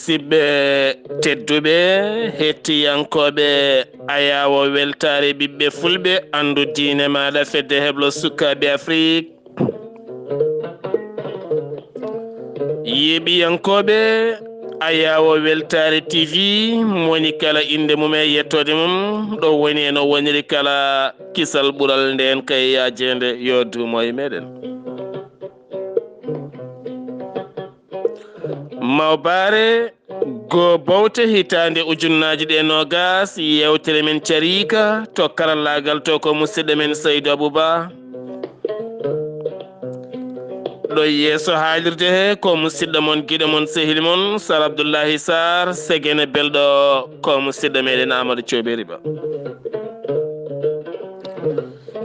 musidɓe tedduɓe hettiyankoɓe ayawo weltare ɓiɓɓe fulɓe andu diine maɗa fedde heblo sukaɓe Afrique yeeɓiyankoɓe ayawo weltare TV moni kala inde mum e yettode mum ɗo woni eno woniri kala kisal ɓuural nden kay yajede yo duumo e meɗen mawbare go bawte hitande ujunnaji ɗe nogas yewtere men carika to karallagal to ko musidɗo men Saydou Abouba ɗo yeeso haalirde he ko musidɗo mon guiɗo mon sehil mon Sar Abdoullahi Sarr segene belɗo ko musidɗo meɗen Amadou Thioɓeri Ba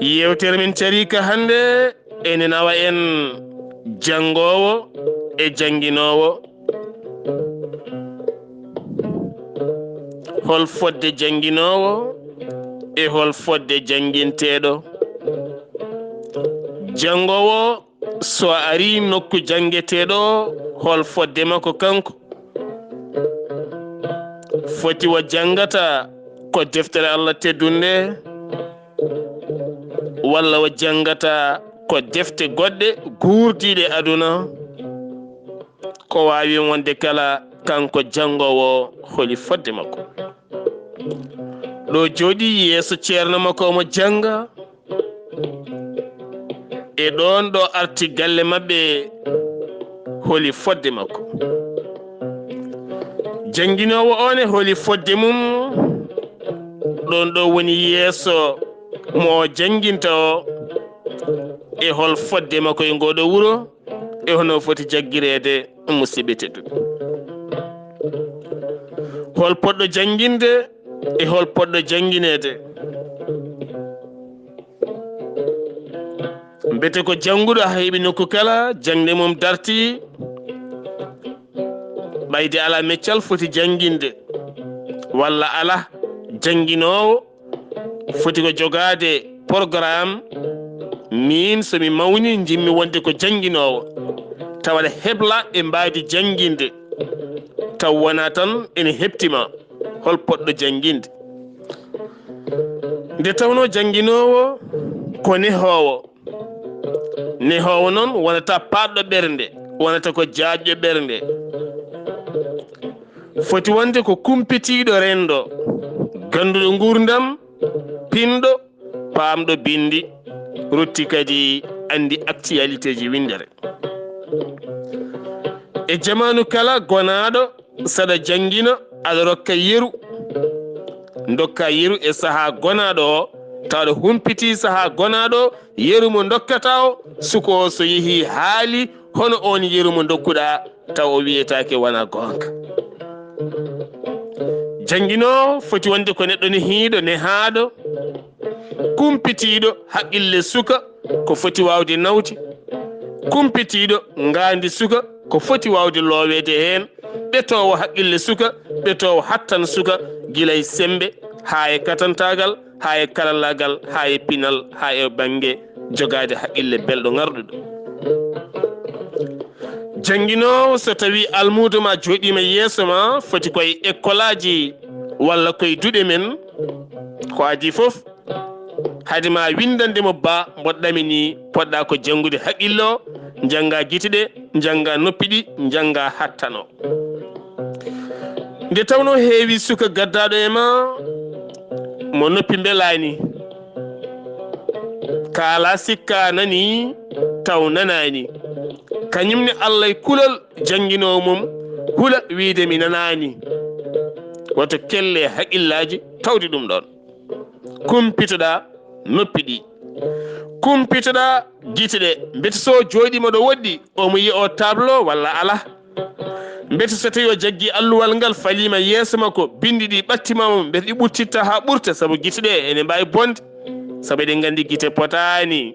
yewtere men carika hande ene nawa en jangowo e jangguinowo hol fodde jangguinowo e hol fodde janguinteɗo jangowo so ari nokku jangueteɗo hol fodde makko kanko foti wo jangata ko deftere Allah teddunde walla wo jangata ko defte goɗɗe gurdiɗe aduna ko wawi wonde kala kanko jangowo holi fodde makko ɗo jooɗi yeeso ceerno makko omo janga e ɗon ɗo arti galle mabɓe holi fodde makko janguinowo on e holi fodde mum ɗon ɗo woni yeeso mo janguinta o e hol fodde makko e ngoɗo wuuro e hono foti jaggirede musidɓe tedduɓe hol poɗɗo janguinde e hol poɗɗo janguinede mbete ko janguɗo ha heeɓi nokku kala jangde mum darti ɓayde ala meccal foti janguinde walla ala janguinowo foti ko jogade programme min somi mawni jimmi wonde ko janguinowo tawa hebla e mbadi janguinde taw wona tan ene heptima hol poɗɗo janguinde nde tawno janguinowo ko nehowo noon wonata paɗɗo ɓernde wonata ko jaajƴo ɓernde foti wonde ko kumpitiɗo rendo ganduɗo gurdam pinɗo pamɗo bindi rutti kadi andi actualité ji windere e jamanu kala gonaɗo saɗa janguina aɗa rokka yeru dokka yeru e saaha gonaɗo o tawɗo humpiti saaha gonaɗo yeru mo dokkata o suko so yeehi haali hono on yeru mo dokkuɗa taw o wiyetake wona gonga janguinowo foti wonde ko neɗɗo nehiɗo nehaɗo kumpitiɗo haqqille suka ko foti wawde nawti kumpitiɗo ngandi suka ko foti wawde lowede hen ɓetowo haqqille suka ɓetowo hattan suka guilay sembe ha e katantagal ha e karallagal ha e pinal ha e banggue jogade haqqille belɗo ngarɗuɗo janguinowo so tawi almudo ma joɗima yeeso ma foti koye école aji walla koye duuɗe men ko adi foof haadema windandemo ba mboɗɗami ni poɗɗa ko jangude haqqille o jangga guite ɗe jangga noppi ɗi jangga hattano nde tawno heewi suka gaddaɗo e ma mo noppi belani kala sikka nani taw nanani kañumne Allah e kulol janguinowo mum hula wiide mi nanani woto kelle haqqillaji tawdi ɗum ɗon kumpitoɗa noppi ɗi kumpitoɗa guite ɗe mbete so joɗima ɗo woɗɗi omo yi o tableau walla ala mbete so tawi o jaggi alluwal ngal falima yeeso makko bindi ɗi ɓattimamo mbete ɗi ɓurtitta ha ɓurta saabu guite ɗe ene mbawi bonde saabu eɗen gandi guite potani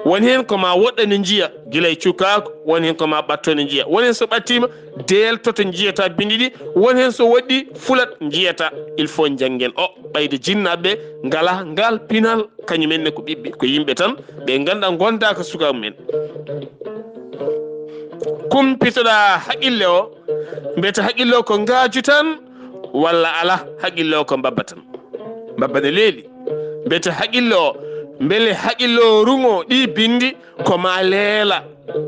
woni hen ko ma woɗɗani jiya gilay cukako, woni hen ko ma ɓattoni jiya, woni hen so ɓattima deltoto jiyata bindi ɗi, woni hen so woɗɗi fulat jiyata. Il faut janggen o ɓayde jinnaɓeɓe ngala ngal pinal, kañumenne ko ɓiɓɓe ko yimɓe tan ɓe ganduɗa gonda ko sukaɓe men. kumpitoɗa haqqille o mbiyata haqqille o ko ngaaju tan walla ala haqqille o ko mbabba tan, mbabba ne leeli. mbiyata haqqille o beele haqqille o rungo ɗi bindi ko ma leela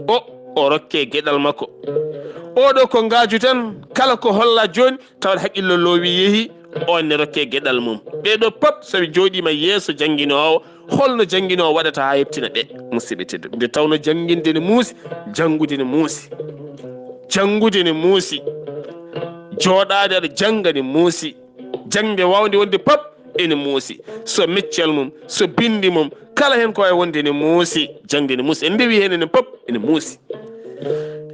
o rokke gueɗal makko. oɗo ko ngaaju tan kala ko holla joni tawat haqqille loowi yeehi on ne rokke gueɗal mum. ɓeɗo pop soɓe joɗima yeeso jangguinowo holno jangguinowo waɗata ha heptina ɓe musidɓe tedduɓe. nde tawno jangguinde ne muusi, janggude ne muusi, janggude ne muusi, joɗade aɗa jangga ne muusi, jangde wawde wonde pop ene muusi. so meccal mum, so bindi mum, kala hen ko wawi wonde ne muusi, jangde ne muusi. en ndewi hen enen pop ene muusi.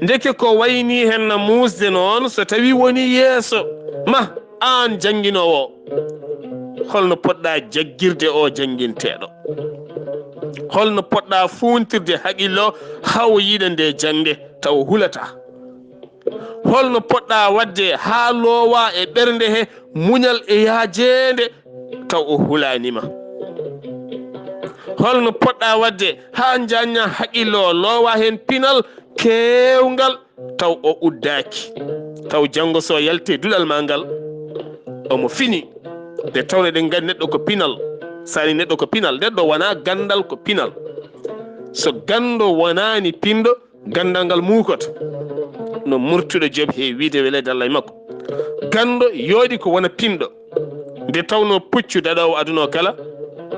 ndeke ko wayni hen no muusde noon so tawi woni yeeso ma an jangguinowo holno poɗɗa jaggirde o jangguinteɗo, holno poɗɗa funtirde haqqille o haw yiɗa nde jangde taw hulata, holno poɗɗa wadde ha loowa e ɓernde he muñal e yaajede taw o hulanima, holno poɗɗa wadde ha janña haqqille o loowa hen pinal kewgal taw o uddaki, taw janggo so yalte duɗal ma ngal omo fini. nde tawno eɗen gandi neɗɗo ko pinal, sani neɗɗo ko pinal, neɗɗo wona gandal ko pinal. so gando wonani pindo gandal ngal muukoto no murtuɗo joom he wiide welede Allah e makko. gando yooɗi ko wona pindo, nde tawno puccu daɗowo aduna o kala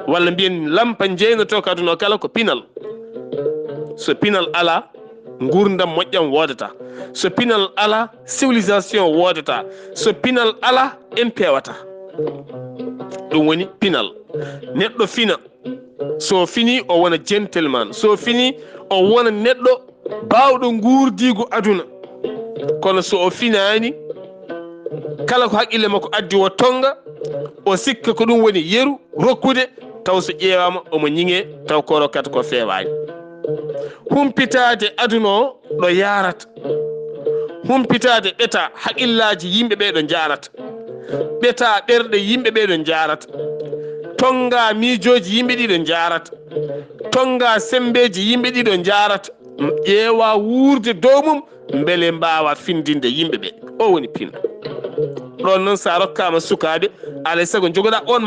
walla mbiyen lampa jeynoto ko aduna o kala ko pinal. so pinal ala gurdam moƴƴam wodata, so pinal ala civilisation wodata, so pinal ala en pewata. ɗum woni pinal. neɗɗo fina, so fini o wona gentleman, so fini o wona neɗɗo bawɗo gurdigo aduna. kono so o finani kala ko haqqille makko addi o tonga, o sikka ko ɗum woni yeru rokkude, taw so ƴeewama omo ñiŋe taw ko rokkata ko fewani. humpitade aduna o ɗo yarata, humpitade ɓeta haqqillaji yimɓe ɓe ɗo jarata, ɓeta ɓerɗe yimɓe ɓe ɗo jarata, tonga miijoji yimɓe ɗi ɗo jarata, tonga sembeji yimɓe ɗi ɗo jarata, ƴeewa wuurde dow mum beele mbawa findinde yimɓe ɓe. o woni pinɗo. ɗon noon sa rokkama sukaɓe alay saago jogoɗa on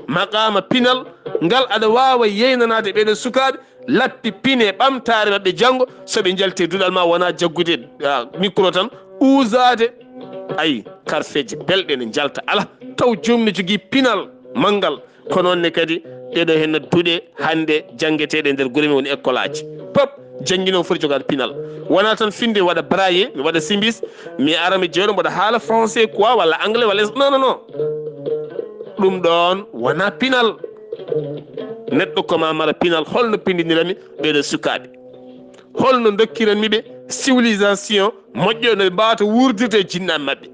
maqama pinal ngal aɗa wawa yeynanade ɓeɗo sukaɓe lappi pine ɓamtare mabɓe janggo soɓe jalte duɗal ma wona jaggude micro tan usade ayi karfeje belɗe ne jalta ala taw jomum ne jogui pinal manggal. ko noonne kadi ɗeɗo henno duuɗe hande janggueteɗe nder guure men woni école aji pop jangguino foti jogade pinal. wona tan finde waɗa braille mi waɗa simbis mi ara mi jeyɗo mbaɗa haala français quoi walla anglais walla non ɗum ɗon wona pinal. neɗɗo koma mara pinal. holno pindinirami ɓeɗo sukaɓe, holno dokkiranmi ɓe civilisation moƴƴo no ɓe mbawata wurdirde e jinnaɓe mabɓe,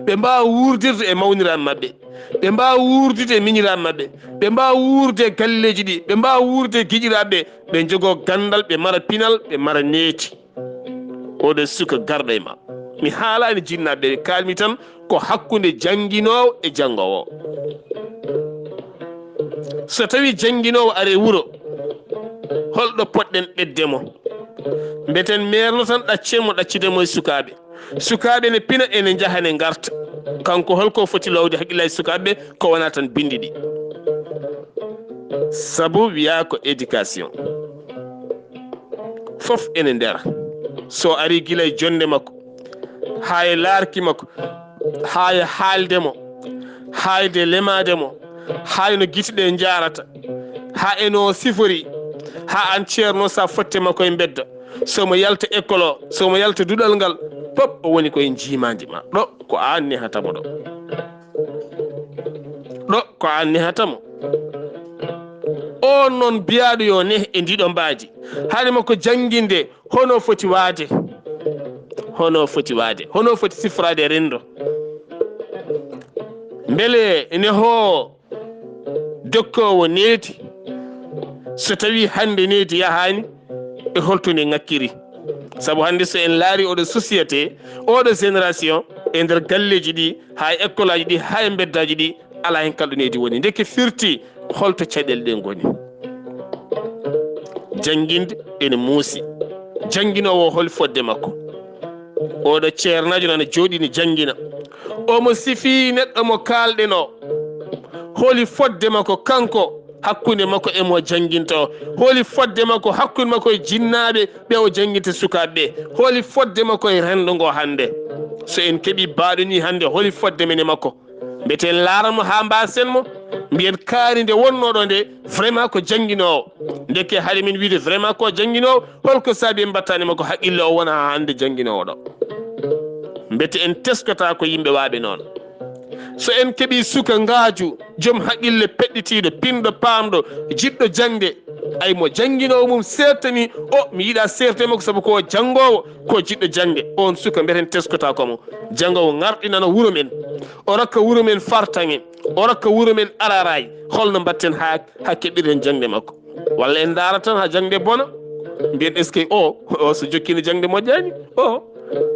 ɓe mbawa wurdirde e mawniraɓe mabɓe, ɓe mbawa wurdirde e miñiraɓe mabɓe, ɓe mbawa wurde e galleji ɗi, ɓe mbawa wurde e guiƴiraɓe ɓe jogo gandal, ɓe mara pinal, ɓe mara neeti. oɗo suka garɗo e ma. mi haalani jinnaɓe ɓe kalmi tan ko hakkude jangguinowo e jangowo. so tawi jangguinowo are wuuro holɗo poɗɗen ɓeddemo, mbeten merno tan ɗaccenmo ɗaccidemo e sukaɓe. sukaɓe ne pina ene jaaha ne garta, kanko holko foti lowde haqqillaji sukaɓe ko wona tan bindi ɗi. saabu wiya ko éducation fof ene ndera. so ari guila e jonde makko ha e laarki makko, ha e haaldemo, hayde lemademo, ha no guiteɗe jarata, ha eno sifori, ha an ceerno sa fotte makko e bedda, somo yalta école o, somo yalta duɗal ngal pop o woni koye jimadi ma. ɗo ko an nehatamo, ɗo ko an nehatamo. on noon biyaɗo yo neh e ndiɗo mbaadi haade makko jangguinde hono foti waade, hono foti waade, hono foti sifrade e rendo. beele neho dokkowo neeti so tawi hande nedi yahani e holtone ngakkiri sabu hande so en laari oɗo société oɗo génération e nder galleji ɗi ha école aji ɗi ha e beddaji ɗi ala hen kalɗo nedi woni deke firti holto caɗele ɗen goni jangguinde ene muusi janguinowo hol fodde makko oɗo ceernajo nana jooɗi ne janguina omo sifi neɗɗo mo kalɗen o holi fodde makko kanko hakkunde makko e mo janginta o holi fodde makko hakkunde makko e jinnaɓe ɓe o janginta sukaɓeɓe holi fodde makko e rendo ngo hande so en keeɓi baɗo ni hande holi fodde men e makko mbiyeten laaranmo ha mbasenmo mbiyen kaari nde wonnoɗo nde vraiment ko janguinowo deke haade min wiide vraiment ko janguinowo holko saabi en mbattani makko haqqille o wona ha hande janguinowo ɗo mbete en teskata ko yimɓe waaɓe noon so en keeɓi suka ngaaju joom haqqille peɗɗitiɗo pinɗo paamɗo jiɗɗo jangde ay mo janguinowo mum sertani o mi yiiɗa sertema ko saabu ko jangowo ko jiɗɗo jangde on suka mbeten teskata komo jangowo garɗinana wuuro men o rokka wuuro men fartaŋe o rokka wuuro men araray holno mbatten ha keɓirɗen jangde makko walla en daara tan ha jangde bona mbiyen est ce que o so jokkino jangde moƴƴani o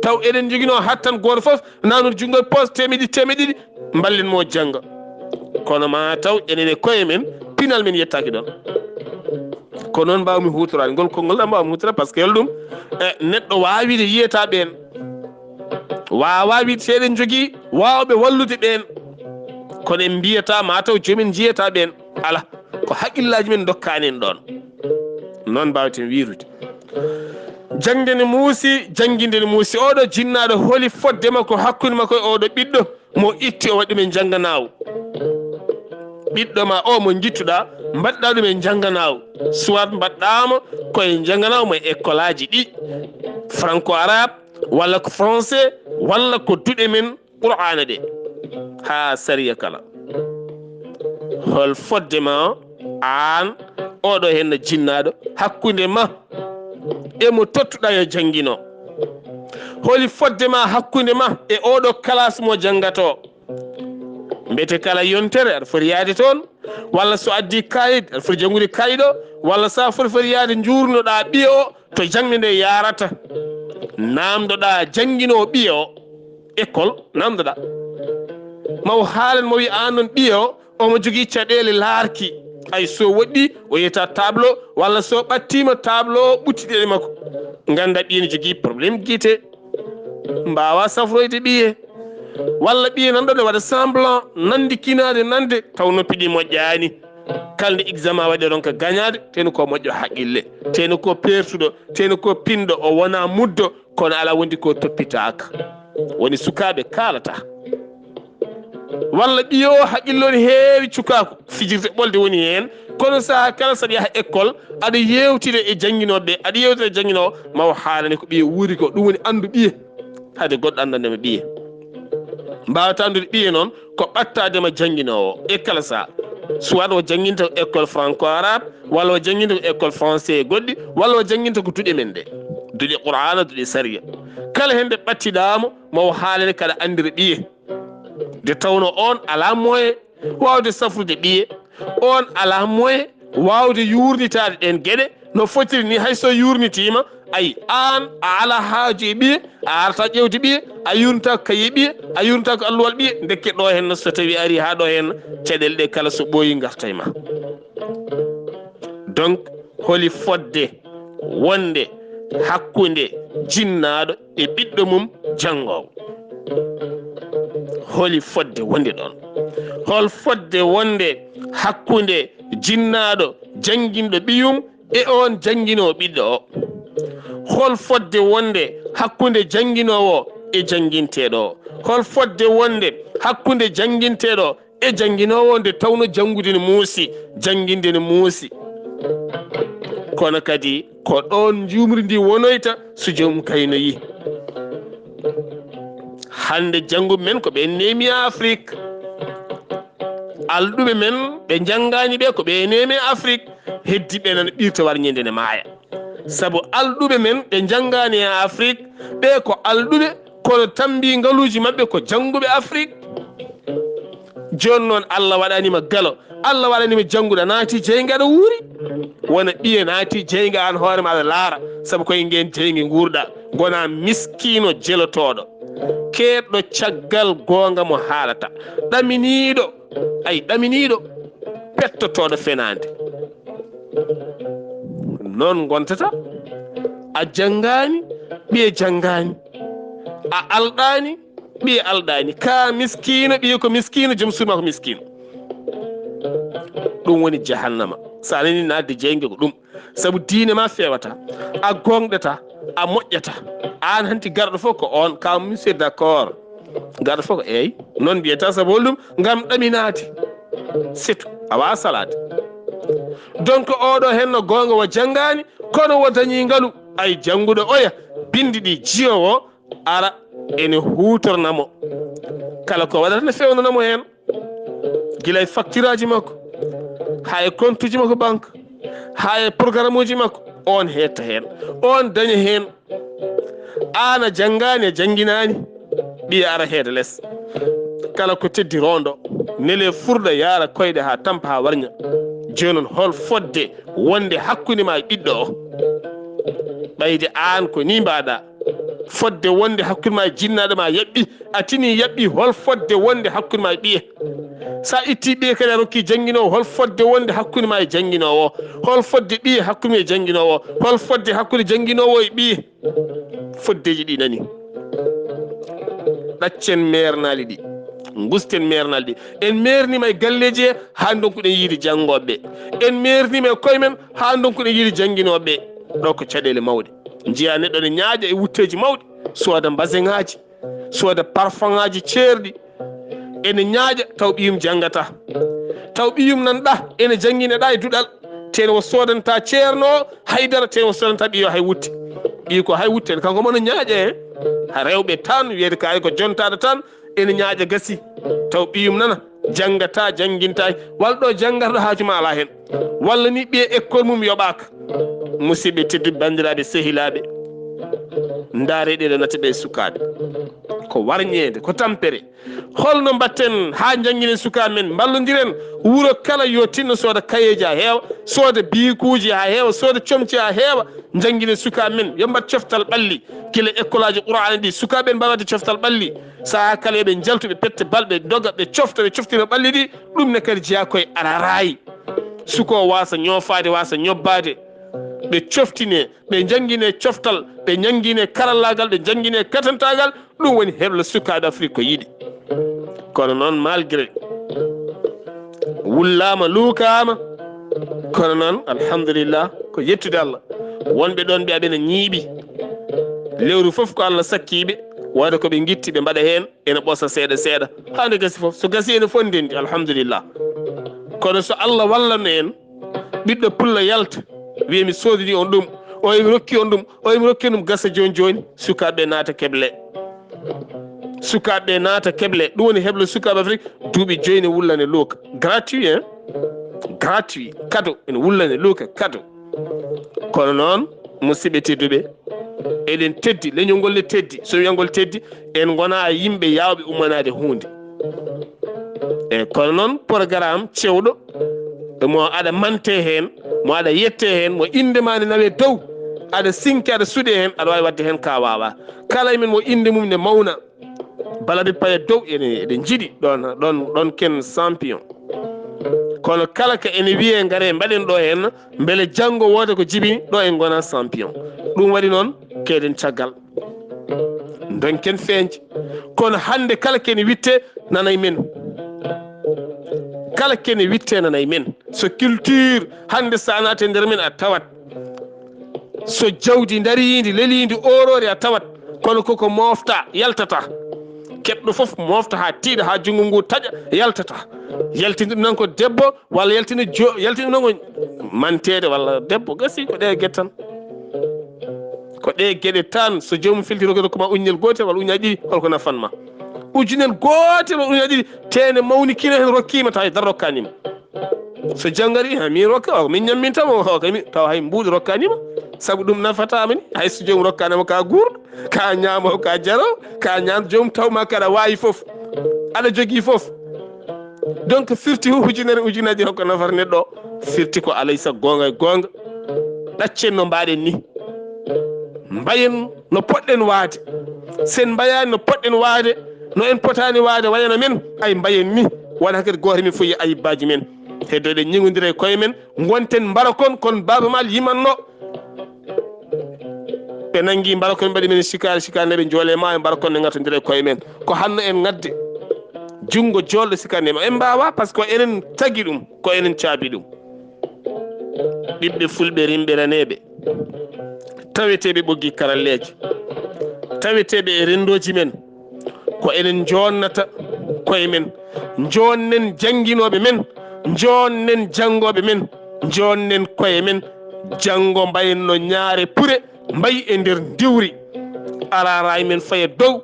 taw eɗen joguino hattan goto foof nanude jungo poste temeɗiɗi ballen mo jangga kono ma taw enen e koye men pinal men yettaki ɗon ko noon mbawmi hutorade ngol konngol ɗa mbawmi hutorade par ce que ɗum neɗɗo wawide yiyata ɓen wawa wiide seeɗen jogui wawɓe wallude ɓen kono en mbiyata mataw jomin jiyata ɓen ala ko haqqillaji men dokkani en ɗon noon mbawten wirude jangde ne muusi janguinde ne muusi oɗo jinnaɗo holi fodde makko hakkude makko e oɗo ɓiɗɗo mo itti o waɗi men jangganawo ɓiɗɗo ma o mo jittuɗa mbaɗɗa ɗum e jangganawo soit mbaɗɗamo koye jangganawo mo école aji ɗi franco arabe walla ko français walla ko duɗe men qur'ana ɗe ha sariya kala hol fodde ma an oɗo henno jinnaɗo hakkude ma emo tottuɗa yo janguino holi fodde ma hakkude ma e oɗo classe mo jangato mbete kala yontere aɗa foti yaade toon walla so addi kayit aɗa foti jangude kayiɗo walla sa foti yaade jurnoɗa ɓiye o to jangde nde yarata namdoɗa janguinowo ɓiye o école namdoɗa maw haalen mo wi an noon ɓiye o omo jogui caɗele laarki ay so woɗɗi o yeyata tableau walla so ɓattima tableau ɓuttiɗeɗe makko ganda ɓiye ne jogui probléme guite mbawa safroyde ɓiye walla ɓiye nanɗo ɗe waɗa semblant nandi kinade nande taw noppi ɗi moƴƴani kalde examen waɗi ɗon ko gagnade teno ko moƴƴo haqqille teno ko pertuɗo teno ko pinɗo o wona muddo kono ala wondi ko toppitaka woni sukaɓe kalata walla ɓiyo haqqille on heewi cukaku fijirde ɓolde woni hen kono saha kala saɗa yaha école aɗa yewtide e janguinoɓe aɗa yewtide e janguinowo mawo haalane ko ɓiye wuuri ko ɗum woni andu ɓiye hade goɗɗo andandema ɓiye mbawata andude ɓiye noon ko ɓattadema janguinowo e kala saha soit o janguinta ko école franco arabe walla o janguinta ko école français e goɗɗi walla o janguinta ko duɗe men ɗe duɗe qur'ana duɗe sariya kala hen nde ɓattiɗamo mawo haalane kaɗa andira ɓiye de tawno on ala moyen wawde safrude ɓiye on ala moyen wawde yurnitade ɗen gueɗe no fotiri ni hayso yurnitima ayi an a ala haaju e ɓiye a arata ƴewde ɓiye a yurnita ko kayi ɓiye a yurnita ko alluwal ɓiye dekke ɗo henno so tawi ari ha ɗo henno caɗele ɗe kala so ɓooyi garta e ma donc holi fodde wonde hakkude jinnaɗo e ɓiɗɗo mum jangowo holi fodde wonde ɗon hol fodde wonde hakkude jinnaɗo janguinɗo ɓiyum e on janguinowo ɓiɗɗo o hol fodde wonde hakkude janguinowo e janguinteɗo o hol fodde wonde hakkude janguinteɗo e janguinowo nde tawno jangude ne muusi janguinde ne muusi kono kadi ko ɗon jumri ndi wonoyta so joomum kaynoyi hande janguɓe men ko ɓe neemi Afrique alɗuɓe men ɓe janggani ɓe ko ɓe neemi Afrique heddiɓe nana ɓirta warñede ne maaya saabu alɗuɓe men ɓe janggani e Afrique ɓe ko alɗuɓe kono tambi ngaluji mabɓe ko janguɓe Afrique joni noon Allah waɗanima galo Allah waɗanima jangguɗo naati jeyga aɗa wuuri wona ɓiye naati jeyga an hoore maɗa laara saabu koye ngen jeygi guurɗa gona miskino jelotoɗo keɗɗo caggal gonga mo haalata ɗaminiɗo ay ɗaminiɗo pettotoɗo fenade noon gontata a janngani ɓiye janngani a alɗani ɓiye alɗani ka miskino ɓiye ko miskino joom suuma ko miskino ɗum woni jahannama sa nani nadde jeyge ko ɗum saabu diine ma fewata a gonɗata a moƴƴata an hanti garɗo fof ko on ka monsieur d' accord garɗo fof ko eyyi noon mbiyata saabu holɗum ngam ɗaminade surtout a wawa salade donc oɗo henno gonga wo janngani kono wo dañi ngaalu ay jannguɗo oya bindi ɗi jiyowo ara ene hutornamo kala ko waɗata ne fewnanamo hen guilay facture aji makko ha e compte uji makko banque ha e programme uji makko on hetta hen on daña hen an a janngani a jangguinani ɓiye ara heede less kala ko teddi rondo nele furɗa yaara koyɗe ha tampa ha warña joni noon hol fodde wonde hakkude ma e ɓiɗɗo o ɓayde an ko ni mbaɗa fodde wonde hakkude ma e jinnaɗo ma yaɓɓi a tini yaɓɓi hol fodde wonde hakkude ma e ɓiye sa itti ɓiye kadi a rokki jangguinowo hol fodde wonde hakkude ma e jangguinowo hol fodde ɓiye hakkude ma e jangguinowo hol fodde hakkude jangguinowo e ɓiye foddeji ɗi nani ɗaccen mernali ɗi gusten mernali ɗi en mernima e galleji he ha donkuɗen yiide janggoɓe en mernima e koye men ha donkuɗen yiide jangguinoɓe ɗo ko caɗele mawɗe jiya neɗɗo ne ñaaƴa e wutteji mawɗi sooda basin ŋaji sooda parfum ŋaji ceerɗi ene ñaaƴa taw ɓiyum janggata taw ɓiyum nanɗa ene jangguineɗa e duɗal tene wo sodanta ceerno haydara tene wo sodanta ɓiyo hay wutte ɓiyi ko hay wutte kanko mono ñaaƴa he ha rewɓe tan wiyede kaari ko jontaɗo tan ene ñaaƴa gasi taw ɓiyum nana janggata jangguinta walɗo janggataɗo haajuma ala hen walla ni ɓiye école mum yoɓaka musidɓe tedduɓe bandiraɓe sehilaɓe ndaare ɗeɗo nataɓe sukaɓe ko warñede ko tampere holno mbatten ha jangguinen sukaɓe men ballodiren wuuro kala yo tinno sooda kayeji ha heewa sooda bikuji ha heewa sooda comci ha heewa jangguinen sukaɓe men yo mbat coftal ɓalli guila école aji qur'ana ɗi sukaɓe en mbawade coftal ɓalli saha kala yoɓe jaltu ɓe pette balɓe doga ɓe cofta ɓe coftino ɓalli ɗi ɗum ne kadi jeeya koye ararayi suko wasa ñofade wasa ñobbade ɓe coftine ɓe jangguine coftal ɓe jangguine karallagal ɓe jangguine katantagal ɗum woni heɓla sukaɓe afrique ko yiiɗi kono noon malgré wullama luukama kono noon alhamdulillah ko yettude allah wonɓe ɗon ɓe aɓene ñiiɓi lewru foof ko allah sakkiɓe wawde koɓe guitti ɓe mbaɗa hen ene ɓoosa seeɗa seeɗa hande gasi foof so gasi ene fondendi alhamdulillah kono so allah wallano en ɓiɗɗo pulla yalta wiya mi sodini on ɗum o emi rokki on ɗum o emi rokki ɗum gasa joni joni sukaɓe naata keble sukaɓe naata keble ɗum woni heɓla sukaɓe afrique duuɓi joyi ne wullane luuka gratuit hein gratuit cadeau ene wullane luuka cadeau kono noon musidɓe tedduɓe eɗen teddi leñol ngol ne teddi so wiyangol teddi en gona yimɓe yawɓe ummanade hunde eyyi kono noon programme cewɗo mo aɗa mante hen mo aɗa yette hen mo indema ne nawe dow aɗa sinki aɗa suuɗe hen aɗa wawi wadde hen ka wawa kala men mo inde mum ne mawna balade paye dow eɗen jiiɗi ɗon ken champion kono kala ka ene wiye gaare mbaɗen ɗo hen beele janggo wooda ko jibini ɗo en gona champion ɗum waɗi noon keɗen caggal donken feeñde kono hande kala kene witte nanay men kala kene witte nanay men so culture hande sa naate nder men a tawat so jawdi dariyidi lelidi orore a tawat kono koko mofta yaltata keɓɗo foof mofta ha tiiɗa ha jungngo ngu taƴa yaltata yaltini ɗum nan ko debbo walla yaltini yaltini ɗum nan ko mantede walla debbo gasi ko ɗe gueɗe tan ko ɗe gueɗe tan so jomum filtiro ko ma uññel gotel walla uñaji ɗiɗi holko nafanma ujunel gotel walla uñaji ɗiɗi tene mawni kino hen rokkima taw dara rokkanima so janggari ha min rokka o min ñammintama o kami taw hay mbuuɗi rokkanima saabu ɗum nafatama ni hay so jomum rokkanama ka guurɗo ka ñaamo ka jaraw ka ñaan jomum tawma kaɗa wawi foof aɗa jogui foof donc firti ujunere ujunaji hokko nafata neɗɗo o firti ko alaysa gonga e gonga ɗaccen no mbaɗen ni mbayen no poɗɗen waade sen mbayani no poɗɗen waade no en potani waade wayno men ay mbayen ni wona kadi goto min fof yi ayibbaji men heddoɗen ñigodira e koye men gonten mbara kon Baaba Maal yimanno ɓe nangi mbara kon mbaɗi men sikari neɓe joole ma e mbara kon ne gattodira e koye men ko hanno en gadde jungo jolɗo sikande ma en mbawa par ce que ko enen tagui ɗum ko enen caabi ɗum ɓiɓɓe fulɓe rimɓe raneɓe taweteɓe ɓoggi karalleje taweteɓe e rendoji men ko enen jonnata koye men jonnen jangguinoɓe men jonnen jangoɓe men jonnen koye men janggo mbayno ñaare pure mbayi e nder diwri ararayi men faye dow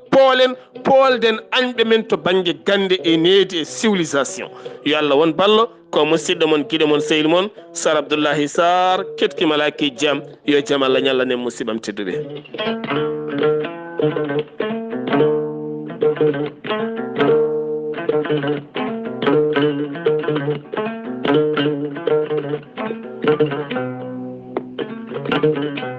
poolden anɓe men to banggue gande e needi e civilisation yo Allah won ballo ko musidɗo mon guiɗo mon sehil mon Sar Abdoullahi Sarr ketkimalaki jaam yo jaam Allah ñallanen musibam tedduɓe Thank you.